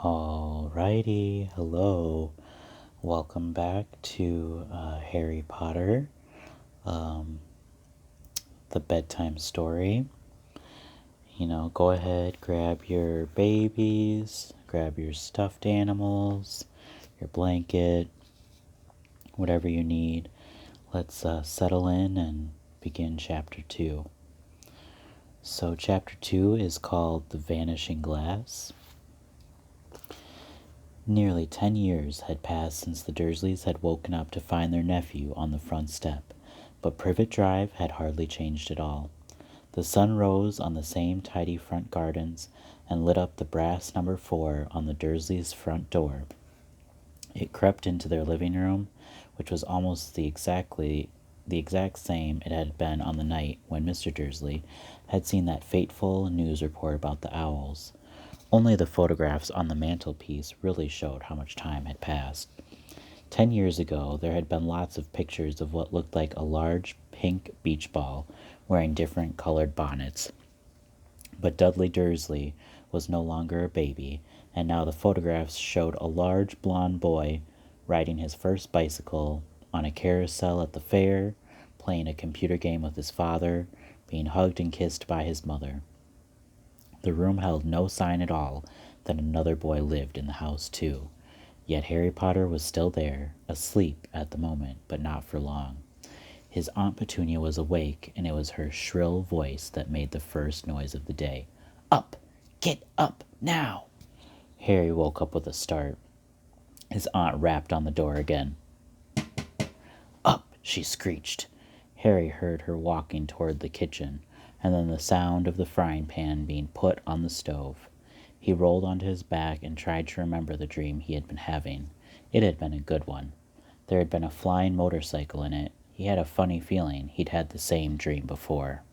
Alrighty, hello. Welcome back to Harry Potter, um, the bedtime story. Go ahead, grab your babies, grab your stuffed animals, your blanket, whatever you need. Let's settle in and begin chapter 2. So, chapter 2 is called The Vanishing Glass. Nearly 10 years had passed since the Dursleys had woken up to find their nephew on the front step, but Privet Drive had hardly changed at all. The sun rose on the same tidy front gardens and lit up the brass number 4 on the Dursleys' front door. It crept into their living room, which was almost the exact same it had been on the night when Mr. Dursley had seen that fateful news report about the owls. Only the photographs on the mantelpiece really showed how much time had passed. 10 years ago, there had been lots of pictures of what looked like a large pink beach ball wearing different colored bonnets. But Dudley Dursley was no longer a baby, and now the photographs showed a large blond boy riding his first bicycle, on a carousel at the fair, playing a computer game with his father, being hugged and kissed by his mother. The room held no sign at all that another boy lived in the house too. Yet Harry Potter was still there, asleep at the moment, but not for long. His Aunt Petunia was awake, and it was her shrill voice that made the first noise of the day. "Up! Get up, now!" Harry woke up with a start. His aunt rapped on the door again. "Up!" she screeched. Harry heard her walking toward the kitchen, and then the sound of the frying pan being put on the stove. He rolled onto his back and tried to remember the dream he had been having. It had been a good one. There had been a flying motorcycle in it. He had a funny feeling he'd had the same dream before.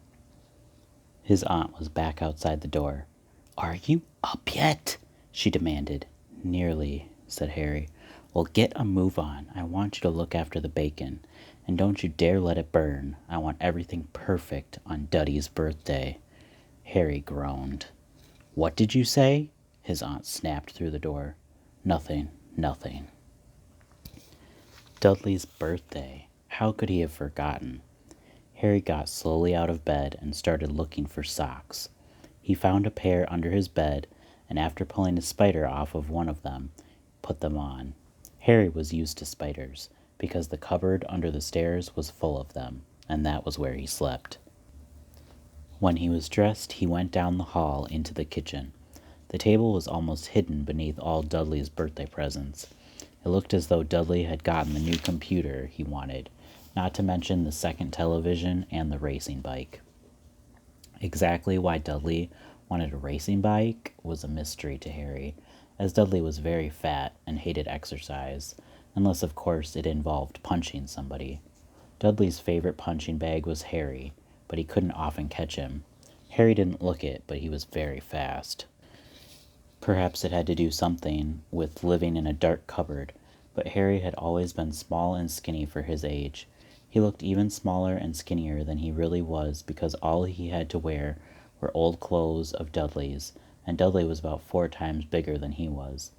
His aunt was back outside the door. "Are you up yet?" she demanded. "Nearly," said Harry. "Well, get a move on. I want you to look after the bacon. And don't you dare let it burn. I want everything perfect on Duddy's birthday." Harry groaned. "What did you say?" his aunt snapped through the door. Nothing. Dudley's birthday. How could he have forgotten? Harry got slowly out of bed and started looking for socks. He found a pair under his bed, and after pulling a spider off of one of them, put them on. Harry was used to spiders, because the cupboard under the stairs was full of them, and that was where he slept. When he was dressed, he went down the hall into the kitchen. The table was almost hidden beneath all Dudley's birthday presents. It looked as though Dudley had gotten the new computer he wanted, not to mention the second television and the racing bike. Exactly why Dudley wanted a racing bike was a mystery to Harry, as Dudley was very fat and hated exercise, unless of course it involved punching somebody. Dudley's favorite punching bag was Harry, but he couldn't often catch him. Harry didn't look it, but he was very fast. Perhaps it had to do something with living in a dark cupboard, but Harry had always been small and skinny for his age. He looked even smaller and skinnier than he really was because all he had to wear were old clothes of Dudley's, and Dudley was about 4 times bigger than he was.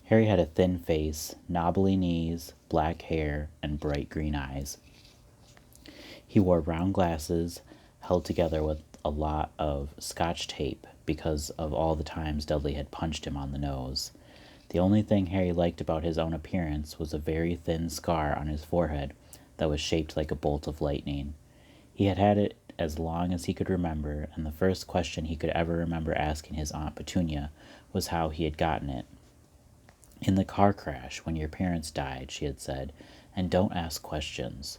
Harry had a thin face, knobbly knees, black hair, and bright green eyes. He wore round glasses held together with a lot of Scotch tape because of all the times Dudley had punched him on the nose. The only thing Harry liked about his own appearance was a very thin scar on his forehead that was shaped like a bolt of lightning. He had had it as long as he could remember, and the first question he could ever remember asking his Aunt Petunia was how he had gotten it. "In the car crash when your parents died," she had said, "and don't ask questions.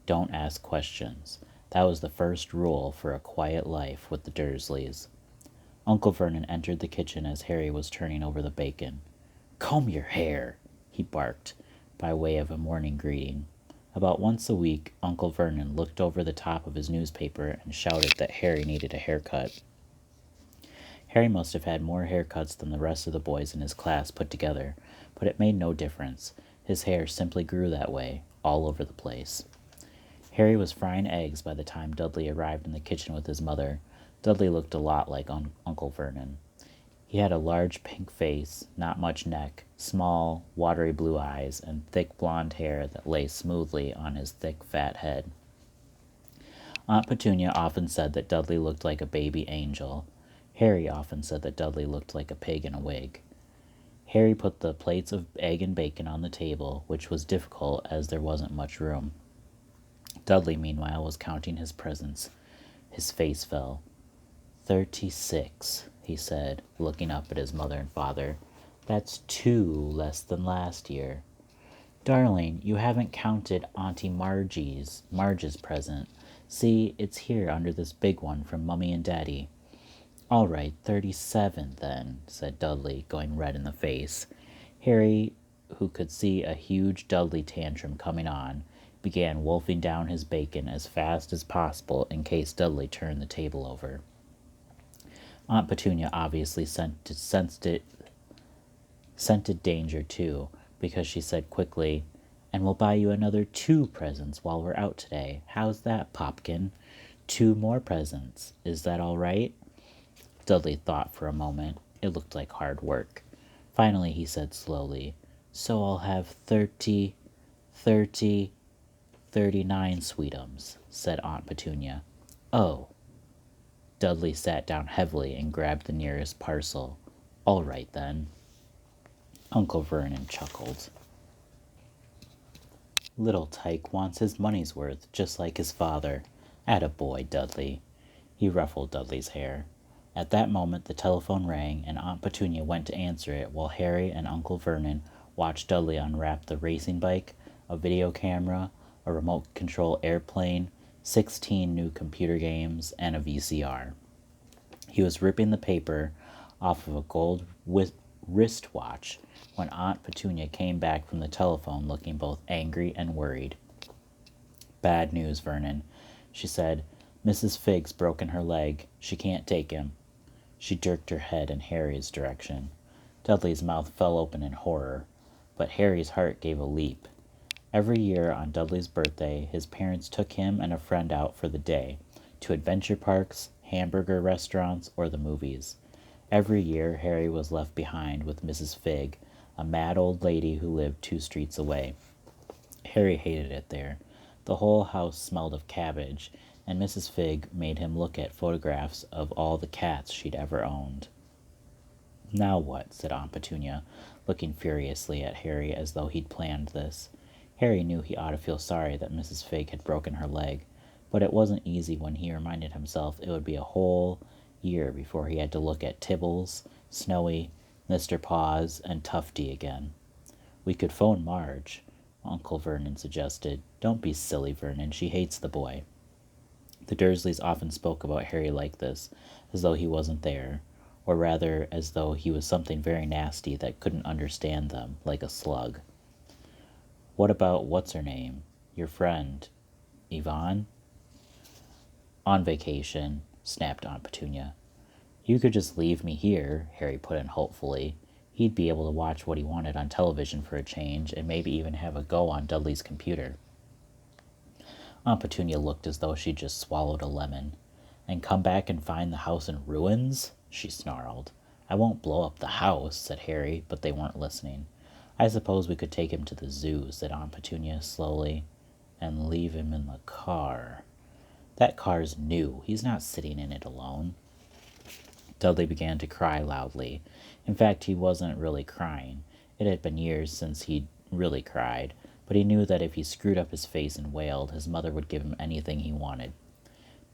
Don't ask questions." That was the first rule for a quiet life with the Dursleys. Uncle Vernon entered the kitchen as Harry was turning over the bacon. "Comb your hair," he barked, by way of a morning greeting. About once a week, Uncle Vernon looked over the top of his newspaper and shouted that Harry needed a haircut. Harry must have had more haircuts than the rest of the boys in his class put together, but it made no difference. His hair simply grew that way, all over the place. Harry was frying eggs by the time Dudley arrived in the kitchen with his mother. Dudley looked a lot like Uncle Vernon. He had a large pink face, not much neck, small, watery blue eyes, and thick blonde hair that lay smoothly on his thick, fat head. Aunt Petunia often said that Dudley looked like a baby angel. Harry often said that Dudley looked like a pig in a wig. Harry put the plates of egg and bacon on the table, which was difficult as there wasn't much room. Dudley, meanwhile, was counting his presents. His face fell. 36, he said, looking up at his mother and father. That's 2 less than last year. Darling, you haven't counted Auntie Marge's present. See, it's here under this big one from Mummy and Daddy. All right, 37 then, said Dudley, going red in the face. Harry, who could see a huge Dudley tantrum coming on, began wolfing down his bacon as fast as possible in case Dudley turned the table over. Aunt Petunia obviously scented danger too, because she said quickly, "And we'll buy you another 2 presents while we're out today. How's that, Popkin? 2 more presents. Is that all right?" Dudley thought for a moment. It looked like hard work. Finally he said slowly, "So I'll have 39 sweetums," said Aunt Petunia. "Oh." Dudley sat down heavily and grabbed the nearest parcel. "All right, then." Uncle Vernon chuckled. "Little Tyke wants his money's worth, just like his father. Attaboy, Dudley." He ruffled Dudley's hair. At that moment the telephone rang, and Aunt Petunia went to answer it while Harry and Uncle Vernon watched Dudley unwrap the racing bike, a video camera, a remote-control airplane, 16 new computer games, and a VCR. He was ripping the paper off of a gold wristwatch when Aunt Petunia came back from the telephone looking both angry and worried. "Bad news, Vernon," she said. "Mrs. Figg's broken her leg. She can't take him." She jerked her head in Harry's direction. Dudley's mouth fell open in horror, but Harry's heart gave a leap. Every year on Dudley's birthday, his parents took him and a friend out for the day, to adventure parks, hamburger restaurants, or the movies. Every year, Harry was left behind with Mrs. Figg, a mad old lady who lived 2 streets away. Harry hated it there. The whole house smelled of cabbage, and Mrs. Figg made him look at photographs of all the cats she'd ever owned. "Now what?" said Aunt Petunia, looking furiously at Harry as though he'd planned this. Harry knew he ought to feel sorry that Mrs. Figg had broken her leg, but it wasn't easy when he reminded himself it would be a whole year before he had to look at Tibbles, Snowy, Mr. Paws, and Tufty again. "We could phone Marge," Uncle Vernon suggested. "Don't be silly, Vernon. She hates the boy." The Dursleys often spoke about Harry like this, as though he wasn't there, or rather as though he was something very nasty that couldn't understand them, like a slug. "What about what's-her-name? Your friend, Yvonne?" "On vacation," snapped Aunt Petunia. "You could just leave me here," Harry put in hopefully. He'd be able to watch what he wanted on television for a change, and maybe even have a go on Dudley's computer. Aunt Petunia looked as though she'd just swallowed a lemon. "And come back and find the house in ruins?" she snarled. "I won't blow up the house," said Harry, but they weren't listening. "I suppose we could take him to the zoo," said Aunt Petunia slowly, "and leave him in the car." "That car's new. He's not sitting in it alone." Dudley began to cry loudly. In fact, he wasn't really crying. It had been years since he'd really cried, but he knew that if he screwed up his face and wailed, his mother would give him anything he wanted.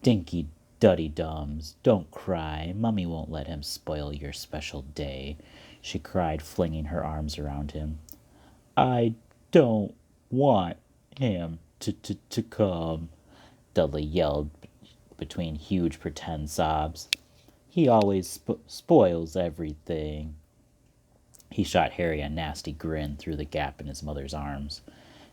"Dinky Duddy Dums, don't cry. Mummy won't let him spoil your special day," she cried, flinging her arms around him. "I don't want him to come," Dudley yelled between huge pretend sobs. "He always spoils everything." He shot Harry a nasty grin through the gap in his mother's arms.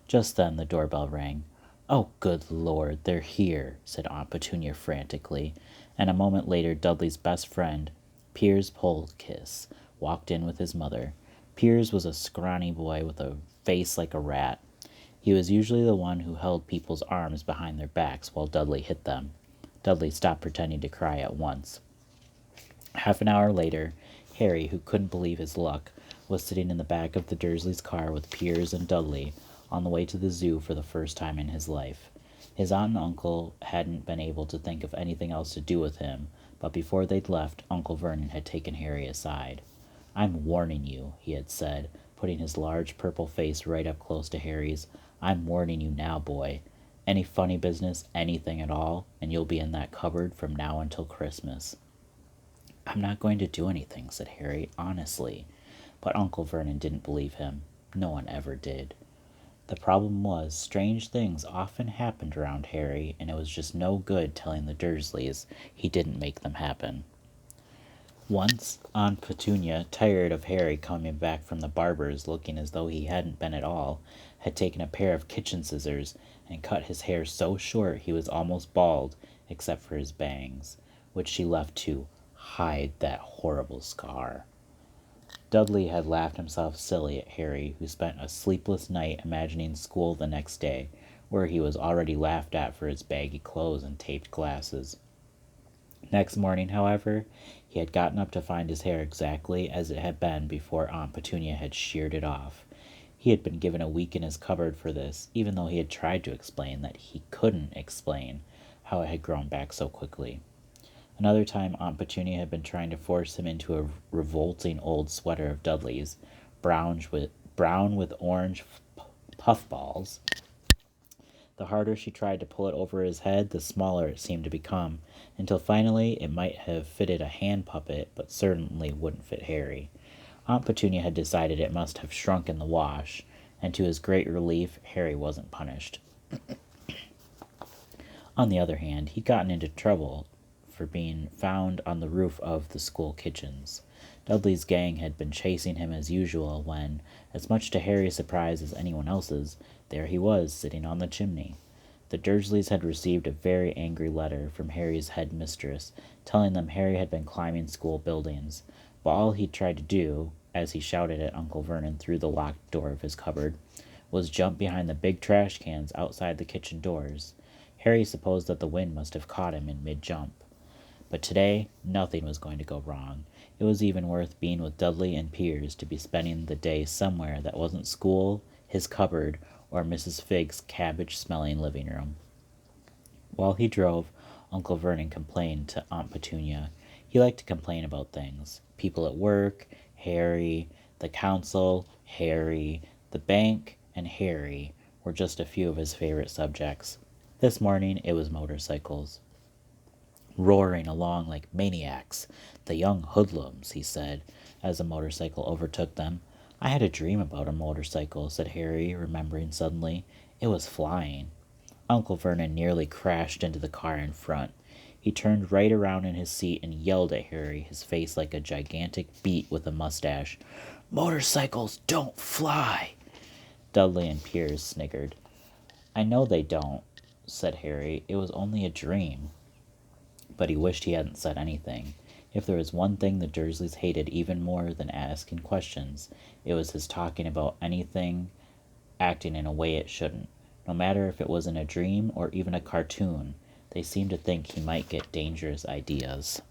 Just then the doorbell rang. "Oh, good Lord, they're here," said Aunt Petunia frantically, and a moment later Dudley's best friend, Piers Polkiss, walked in with his mother. Piers was a scrawny boy with a face like a rat. He was usually the one who held people's arms behind their backs while Dudley hit them. Dudley stopped pretending to cry at once. Half an hour later, Harry, who couldn't believe his luck, was sitting in the back of the Dursleys' car with Piers and Dudley on the way to the zoo for the first time in his life. His aunt and uncle hadn't been able to think of anything else to do with him, but before they'd left, Uncle Vernon had taken Harry aside. "I'm warning you," he had said, putting his large purple face right up close to Harry's. "I'm warning you now, boy. Any funny business, anything at all, and you'll be in that cupboard from now until Christmas." "I'm not going to do anything," said Harry, honestly. But Uncle Vernon didn't believe him. No one ever did. The problem was, strange things often happened around Harry, and it was just no good telling the Dursleys he didn't make them happen. Once, Aunt Petunia, tired of Harry coming back from the barber's looking as though he hadn't been at all, had taken a pair of kitchen scissors and cut his hair so short he was almost bald, except for his bangs, which she left to hide that horrible scar. Dudley had laughed himself silly at Harry, who spent a sleepless night imagining school the next day, where he was already laughed at for his baggy clothes and taped glasses. Next morning, however, he had gotten up to find his hair exactly as it had been before Aunt Petunia had sheared it off. He had been given a week in his cupboard for this, even though he had tried to explain that he couldn't explain how it had grown back so quickly. Another time, Aunt Petunia had been trying to force him into a revolting old sweater of Dudley's, brown with orange puffballs. The harder she tried to pull it over his head, the smaller it seemed to become, until finally it might have fitted a hand puppet, but certainly wouldn't fit Harry. Aunt Petunia had decided it must have shrunk in the wash, and to his great relief, Harry wasn't punished. On the other hand, he'd gotten into trouble for being found on the roof of the school kitchens. Dudley's gang had been chasing him as usual when, as much to Harry's surprise as anyone else's, there he was, sitting on the chimney. The Dursleys had received a very angry letter from Harry's head mistress, telling them Harry had been climbing school buildings, but all he'd tried to do, as he shouted at Uncle Vernon through the locked door of his cupboard, was jump behind the big trash cans outside the kitchen doors. Harry supposed that the wind must have caught him in mid-jump. But today, nothing was going to go wrong. It was even worth being with Dudley and Piers to be spending the day somewhere that wasn't school, his cupboard, or Mrs. Figg's cabbage-smelling living room. While he drove, Uncle Vernon complained to Aunt Petunia. He liked to complain about things. People at work, Harry, the council, Harry, the bank, and Harry were just a few of his favorite subjects. This morning, it was motorcycles. "Roaring along like maniacs, the young hoodlums," he said, as a motorcycle overtook them. "I had a dream about a motorcycle," said Harry, remembering suddenly. "It was flying." Uncle Vernon nearly crashed into the car in front. He turned right around in his seat and yelled at Harry, his face like a gigantic beet with a mustache. "Motorcycles don't fly!" Dudley and Piers sniggered. "I know they don't," said Harry. "It was only a dream." But he wished he hadn't said anything. If there was one thing the Dursleys hated even more than asking questions, it was his talking about anything acting in a way it shouldn't. No matter if it was in a dream or even a cartoon, they seemed to think he might get dangerous ideas.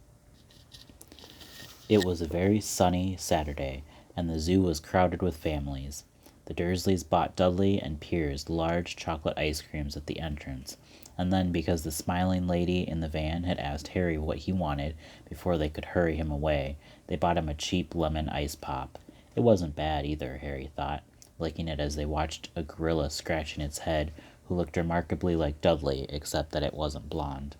It was a very sunny Saturday, and the zoo was crowded with families. The Dursleys bought Dudley and Piers large chocolate ice creams at the entrance, and then, because the smiling lady in the van had asked Harry what he wanted before they could hurry him away, they bought him a cheap lemon ice pop. It wasn't bad either, Harry thought, licking it as they watched a gorilla scratching its head, who looked remarkably like Dudley, except that it wasn't blonde.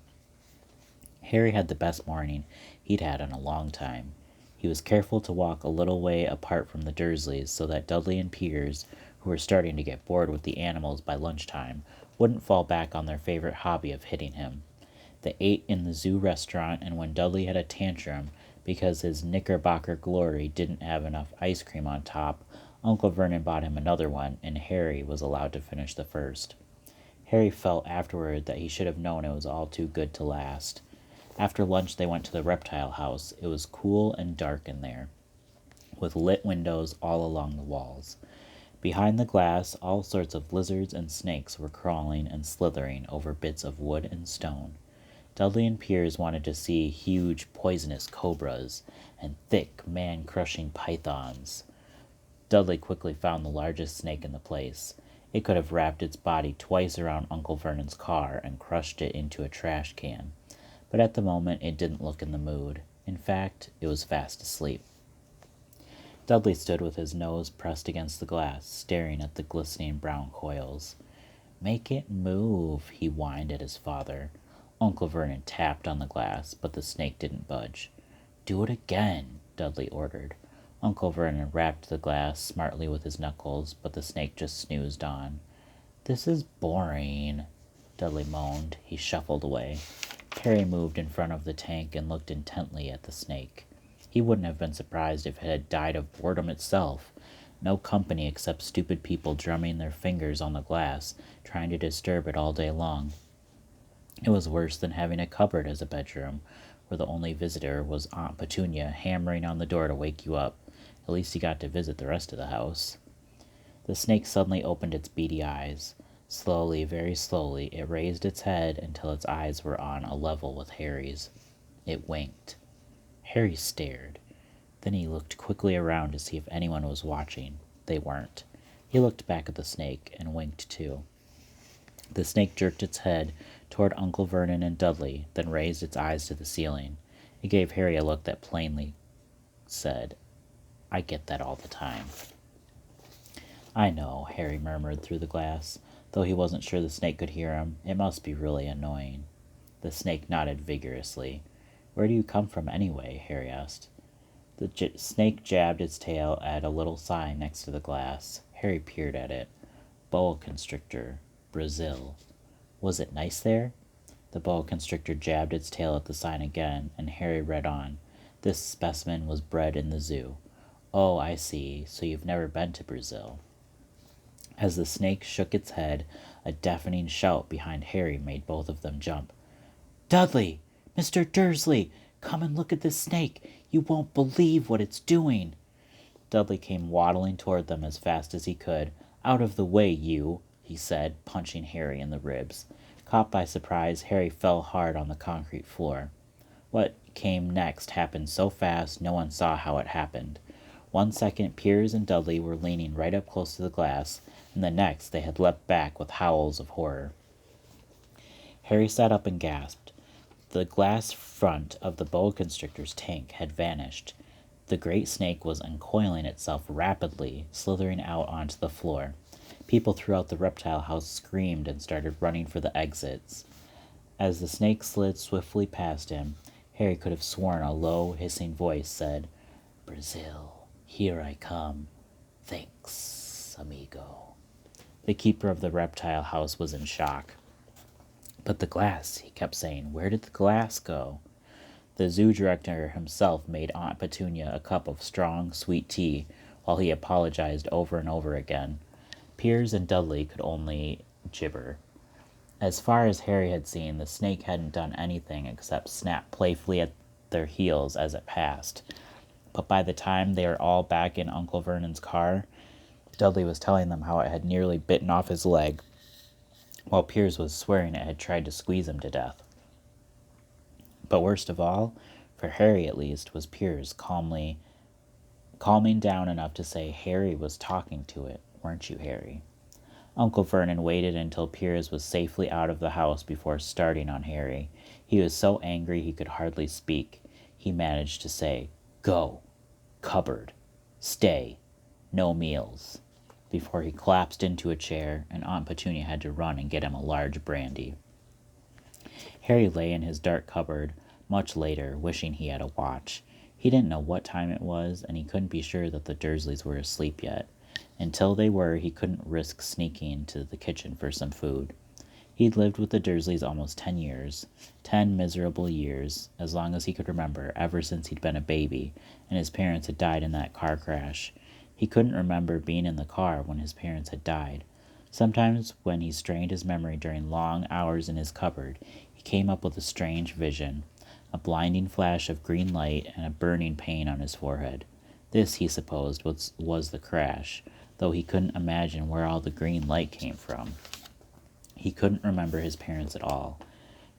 Harry had the best morning he'd had in a long time. He was careful to walk a little way apart from the Dursleys so that Dudley and Piers, who were starting to get bored with the animals by lunchtime, wouldn't fall back on their favorite hobby of hitting him. They ate in the zoo restaurant, and when Dudley had a tantrum because his Knickerbocker Glory didn't have enough ice cream on top, Uncle Vernon bought him another one, and Harry was allowed to finish the first. Harry felt afterward that he should have known it was all too good to last. After lunch they went to the reptile house. It was cool and dark in there, with lit windows all along the walls. Behind the glass, all sorts of lizards and snakes were crawling and slithering over bits of wood and stone. Dudley and Piers wanted to see huge, poisonous cobras and thick, man-crushing pythons. Dudley quickly found the largest snake in the place. It could have wrapped its body twice around Uncle Vernon's car and crushed it into a trash can. But at the moment, it didn't look in the mood. In fact, it was fast asleep. Dudley stood with his nose pressed against the glass, staring at the glistening brown coils. "Make it move," he whined at his father. Uncle Vernon tapped on the glass, but the snake didn't budge. "Do it again," Dudley ordered. Uncle Vernon rapped the glass smartly with his knuckles, but the snake just snoozed on. "This is boring," Dudley moaned. He shuffled away. Harry moved in front of the tank and looked intently at the snake. He wouldn't have been surprised if it had died of boredom itself. No company except stupid people drumming their fingers on the glass, trying to disturb it all day long. It was worse than having a cupboard as a bedroom, where the only visitor was Aunt Petunia hammering on the door to wake you up. At least you got to visit the rest of the house. The snake suddenly opened its beady eyes. Slowly, very slowly, it raised its head until its eyes were on a level with Harry's. It winked. Harry stared. Then he looked quickly around to see if anyone was watching. They weren't. He looked back at the snake and winked too. The snake jerked its head toward Uncle Vernon and Dudley, then raised its eyes to the ceiling. It gave Harry a look that plainly said, "I get that all the time." "I know," Harry murmured through the glass, though he wasn't sure the snake could hear him. "It must be really annoying." The snake nodded vigorously. "Where do you come from anyway?" Harry asked. The snake jabbed its tail at a little sign next to the glass. Harry peered at it. "Boa constrictor, Brazil." "Was it nice there?" The boa constrictor jabbed its tail at the sign again, and Harry read on. "This specimen was bred in the zoo." "Oh, I see. So you've never been to Brazil." As the snake shook its head, a deafening shout behind Harry made both of them jump. "Dudley! Mr. Dursley! Come and look at this snake! You won't believe what it's doing!" Dudley came waddling toward them as fast as he could. "Out of the way, you!" he said, punching Harry in the ribs. Caught by surprise, Harry fell hard on the concrete floor. What came next happened so fast no one saw how it happened. 1 second, Piers and Dudley were leaning right up close to the glass, and the next they had leapt back with howls of horror. Harry sat up and gasped. The glass front of the boa constrictor's tank had vanished. The great snake was uncoiling itself rapidly, slithering out onto the floor. People throughout the reptile house screamed and started running for the exits. As the snake slid swiftly past him, Harry could have sworn a low, hissing voice said, "Brazil, here I come. Thanks, amigo." The keeper of the reptile house was in shock. "But the glass," he kept saying. "Where did the glass go?" The zoo director himself made Aunt Petunia a cup of strong, sweet tea, while he apologized over and over again. Piers and Dudley could only gibber. As far as Harry had seen, the snake hadn't done anything except snap playfully at their heels as it passed. But by the time they were all back in Uncle Vernon's car, Dudley was telling them how it had nearly bitten off his leg, while Piers was swearing it had tried to squeeze him to death. But worst of all, for Harry at least, was Piers calming down enough to say Harry was talking to it, weren't you, Harry? Uncle Vernon waited until Piers was safely out of the house before starting on Harry. He was so angry he could hardly speak. He managed to say, "Go, cupboard, stay, no meals," before he collapsed into a chair, and Aunt Petunia had to run and get him a large brandy. Harry lay in his dark cupboard much later, wishing he had a watch. He didn't know what time it was, and he couldn't be sure that the Dursleys were asleep yet. Until they were, he couldn't risk sneaking into the kitchen for some food. He'd lived with the Dursleys almost 10 years. 10 miserable years, as long as he could remember, ever since he'd been a baby, and his parents had died in that car crash. He couldn't remember being in the car when his parents had died. Sometimes, when he strained his memory during long hours in his cupboard, he came up with a strange vision, a blinding flash of green light and a burning pain on his forehead. This, he supposed, was the crash, though he couldn't imagine where all the green light came from. He couldn't remember his parents at all.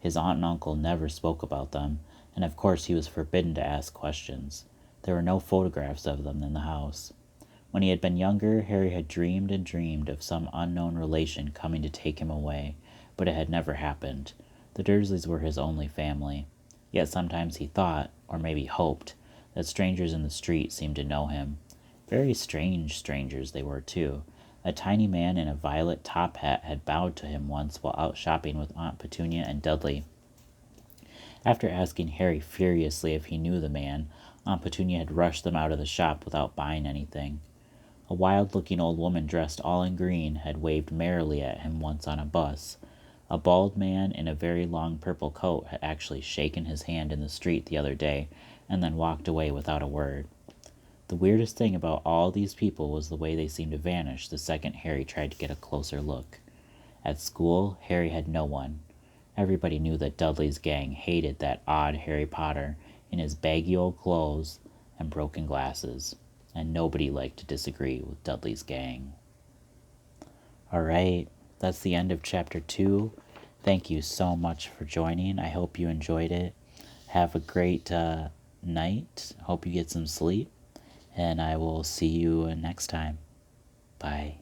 His aunt and uncle never spoke about them, and of course he was forbidden to ask questions. There were no photographs of them in the house. When he had been younger, Harry had dreamed and dreamed of some unknown relation coming to take him away, but it had never happened. The Dursleys were his only family. Yet sometimes he thought, or maybe hoped, that strangers in the street seemed to know him. Very strange strangers they were, too. A tiny man in a violet top hat had bowed to him once while out shopping with Aunt Petunia and Dudley. After asking Harry furiously if he knew the man, Aunt Petunia had rushed them out of the shop without buying anything. A wild-looking old woman dressed all in green had waved merrily at him once on a bus. A bald man in a very long purple coat had actually shaken his hand in the street the other day and then walked away without a word. The weirdest thing about all these people was the way they seemed to vanish the second Harry tried to get a closer look. At school, Harry had no one. Everybody knew that Dudley's gang hated that odd Harry Potter in his baggy old clothes and broken glasses, and nobody liked to disagree with Dudley's gang. Alright, that's the end of Chapter 2. Thank you so much for joining. I hope you enjoyed it. Have a great night. Hope you get some sleep. And I will see you next time. Bye.